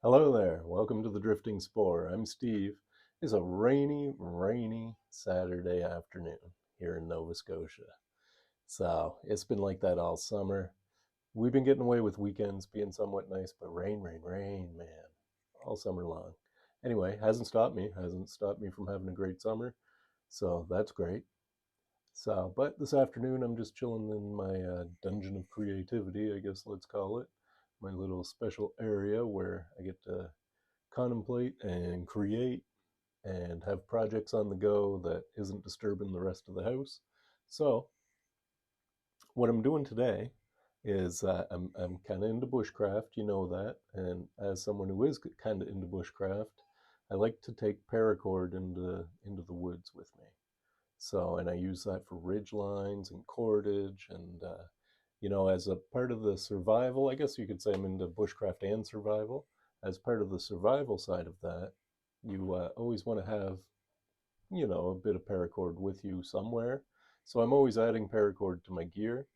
Hello there. Welcome to the Drifting Spore. I'm Steve. It's a rainy Saturday afternoon here in Nova Scotia. So it's been like that all summer. We've been getting away with weekends being somewhat nice, but rain, man, all summer long. Anyway, hasn't stopped me from having a great summer. So that's great. So, but this afternoon I'm just chilling in my dungeon of creativity, I guess let's call it. My little special area where I get to contemplate and create and have projects on the go that isn't disturbing the rest of the house. So, what I'm doing today is I'm kind of into bushcraft, you know that. And as someone who is kind of into bushcraft, I like to take paracord into the woods with me. So, and I use that for ridge lines and cordage and as a part of the survival, I guess you could say I'm into bushcraft and survival. As part of the survival side of that, you always want to have, a bit of paracord with you somewhere. So I'm always adding paracord to my gear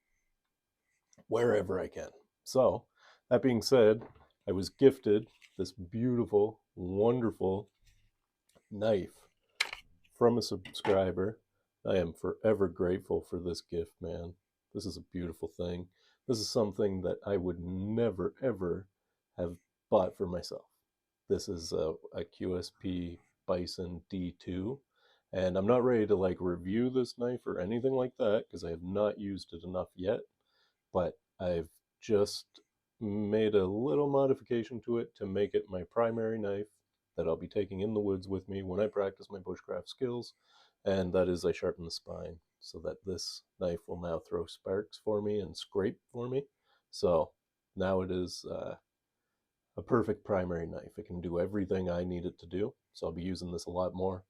wherever I can. So, that being said, I was gifted this beautiful, wonderful knife from a subscriber. I am forever grateful for this gift, man. This is a beautiful thing. This is something that I would never, ever have bought for myself. This is a QSP Bison D2. And I'm not ready to like review this knife or anything like that because I have not used it enough yet. But I've just made a little modification to it to make it my primary knife that I'll be taking in the woods with me when I practice my bushcraft skills. And that is I sharpen the spine so that this knife will now throw sparks for me and scrape for me. So now it is a perfect primary knife. It can do everything I need it to do. So I'll be using this a lot more.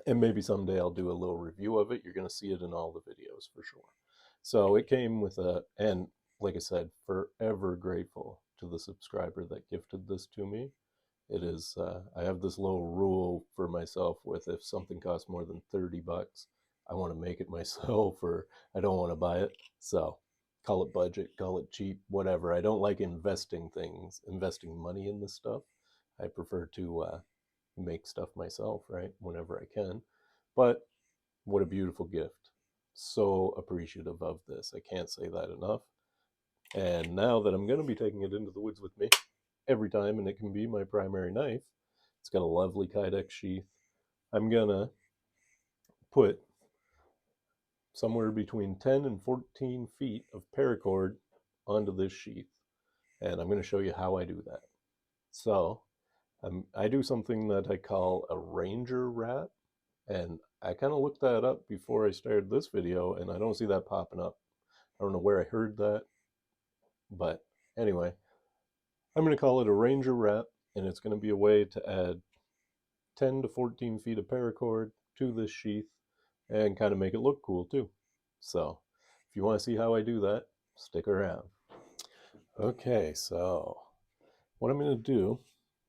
And maybe someday I'll do a little review of it. You're going to see it in all the videos for sure. So it came with and like I said, forever grateful to the subscriber that gifted this to me. It is, I have this little rule for myself with if something costs more than 30 bucks, I want to make it myself or I don't want to buy it. So call it budget, call it cheap, whatever. I don't like investing money in this stuff. I prefer to make stuff myself, right? Whenever I can. But what a beautiful gift. So appreciative of this. I can't say that enough. And now that I'm going to be taking it into the woods with me every time, and it can be my primary knife, it's got a lovely Kydex sheath. I'm going to put somewhere between 10 and 14 feet of paracord onto this sheath. And I'm going to show you how I do that. So I do something that I call a ranger wrap. And I kind of looked that up before I started this video, and I don't see that popping up. I don't know where I heard that, but anyway, I'm going to call it a ranger wrap, and it's going to be a way to add 10 to 14 feet of paracord to this sheath and kind of make it look cool too. So if you want to see how I do that, stick around. Okay, so what I'm going to do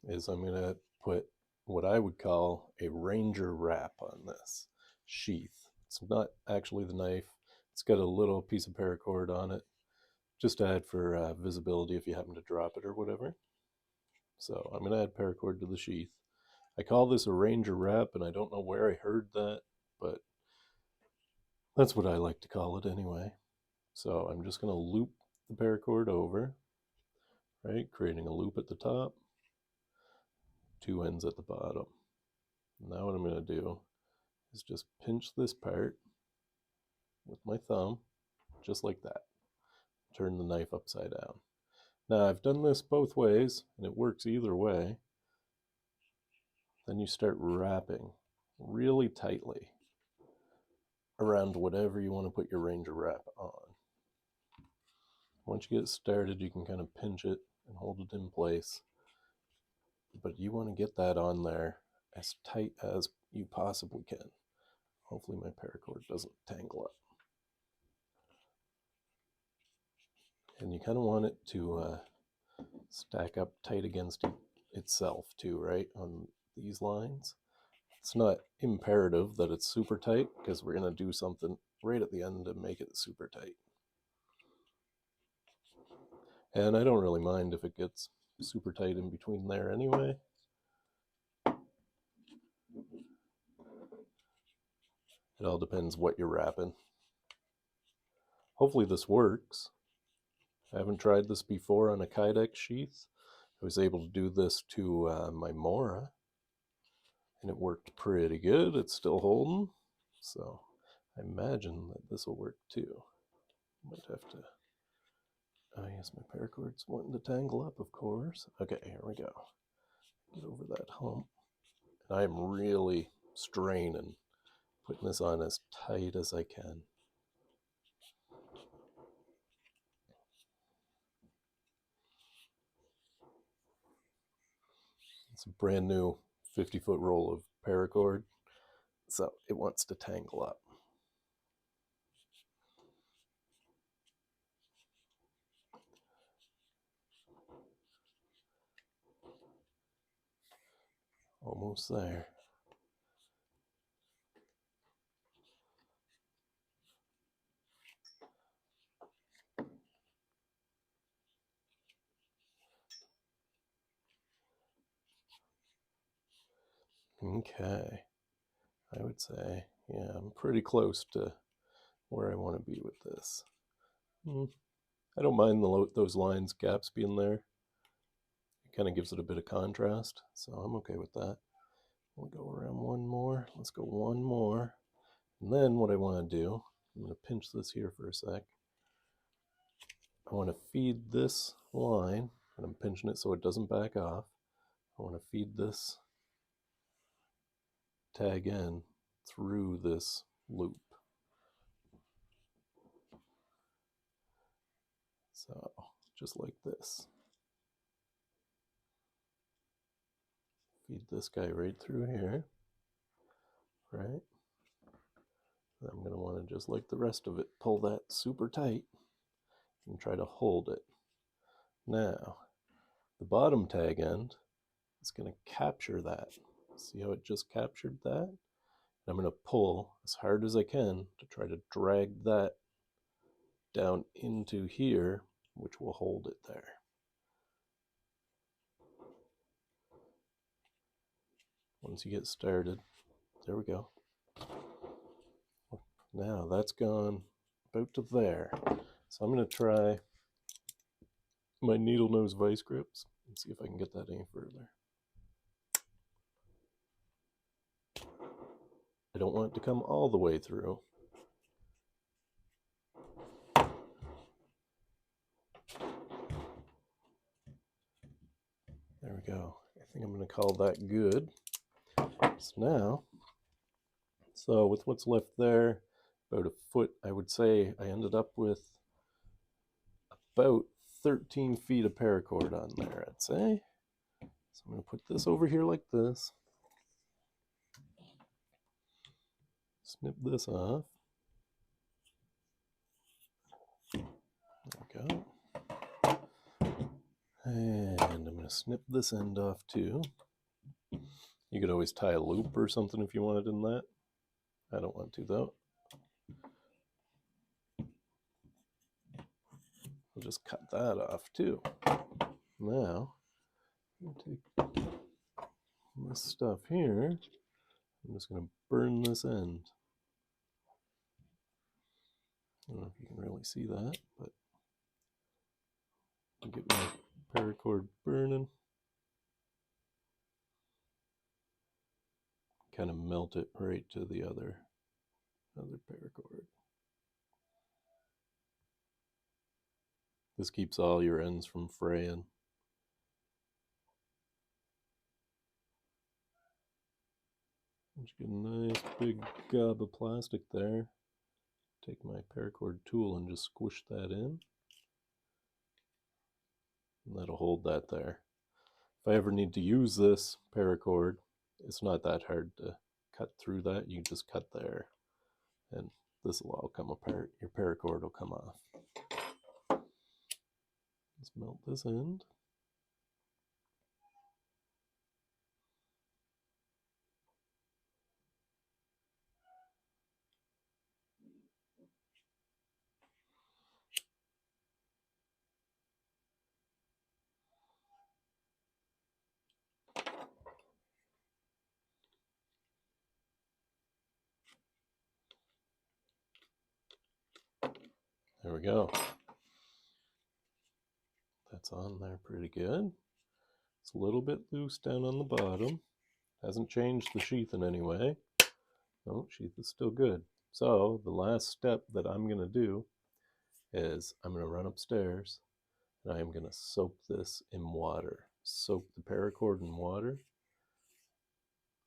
is I'm going to put what I would call a ranger wrap on this sheath. It's not actually the knife. It's got a little piece of paracord on it, just to add for visibility if you happen to drop it or whatever. So I'm going to add paracord to the sheath. I call this a ranger wrap, and I don't know where I heard that, but that's what I like to call it anyway. So I'm just going to loop the paracord over, right, creating a loop at the top, two ends at the bottom. Now what I'm going to do is just pinch this part with my thumb, just like that. Turn the knife upside down. Now I've done this both ways, and it works either way. Then you start wrapping really tightly around whatever you want to put your ranger wrap on. Once you get started, you can kind of pinch it and hold it in place. But you want to get that on there as tight as you possibly can. Hopefully my paracord doesn't tangle up. And you kind of want it to stack up tight against itself too, right, on these lines. It's not imperative that it's super tight because we're going to do something right at the end to make it super tight. And I don't really mind if it gets super tight in between there anyway. It all depends what you're wrapping. Hopefully this works. I haven't tried this before on a Kydex sheath. I was able to do this to my Mora, and it worked pretty good. It's still holding, so I imagine that this will work too. Might have to... Oh yes, my paracord's wanting to tangle up, of course. Okay, here we go. Get over that hump. And I'm really straining, putting this on as tight as I can. It's a brand new 50-foot roll of paracord, so it wants to tangle up. Almost there. Okay, I would say, yeah, I'm pretty close to where I want to be with this. I don't mind those lines, gaps being there. It kind of gives it a bit of contrast, so I'm okay with that. We'll go around one more. Let's go one more. And then what I want to do, I'm going to pinch this here for a sec. I want to feed this line, and I'm pinching it so it doesn't back off. I want to feed this tag in through this loop. So, just like this. Feed this guy right through here, right? I'm going to want to, just like the rest of it, pull that super tight and try to hold it. Now, the bottom tag end is going to capture that. See how it just captured that? I'm going to pull as hard as I can to try to drag that down into here, which will hold it there. Once you get started, there we go. Now that's gone about to there. So I'm going to try my needle nose vice grips and see if I can get that any further. I don't want it to come all the way through. There we go. I think I'm going to call that good. So with what's left there, about a foot, I would say I ended up with about 13 feet of paracord on there, I'd say. So I'm going to put this over here like this. Snip this off. There we go. And I'm going to snip this end off too. You could always tie a loop or something if you wanted in that. I don't want to though. I'll just cut that off too. Now, I'm going to take this stuff here. I'm just going to burn this end. I don't know if you can really see that, but I'll get my paracord burning. Kind of melt it right to the other paracord. This keeps all your ends from fraying. Just get a nice big gob of plastic there. Take my paracord tool and just squish that in. And that'll hold that there. If I ever need to use this paracord, it's not that hard to cut through that. You just cut there and this will all come apart. Your paracord will come off. Let's melt this end. There we go. That's on there pretty good. It's a little bit loose down on the bottom. Hasn't changed the sheath in any way. No, sheath is still good. So the last step that I'm going to do is I'm going to run upstairs and I'm going to soak this in water. Soak the paracord in water.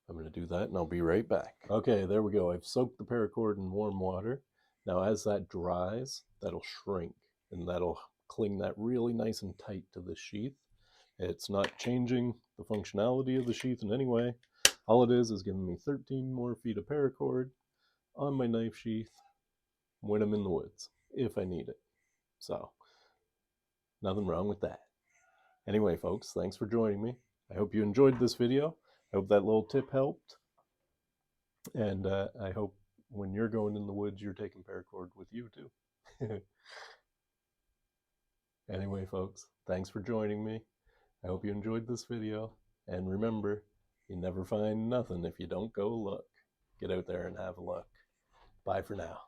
I'm going to do that and I'll be right back. Okay, there we go. I've soaked the paracord in warm water. Now as that dries, that'll shrink and that'll cling that really nice and tight to the sheath. It's not changing the functionality of the sheath in any way. All it is giving me 13 more feet of paracord on my knife sheath when I'm in the woods, if I need it. So, nothing wrong with that. Anyway, folks, thanks for joining me. I hope you enjoyed this video. I hope that little tip helped. And I hope when you're going in the woods, you're taking paracord with you too. Anyway, folks, thanks for joining me. I hope you enjoyed this video. And remember, you never find nothing if you don't go look. Get out there and have a look. Bye for now.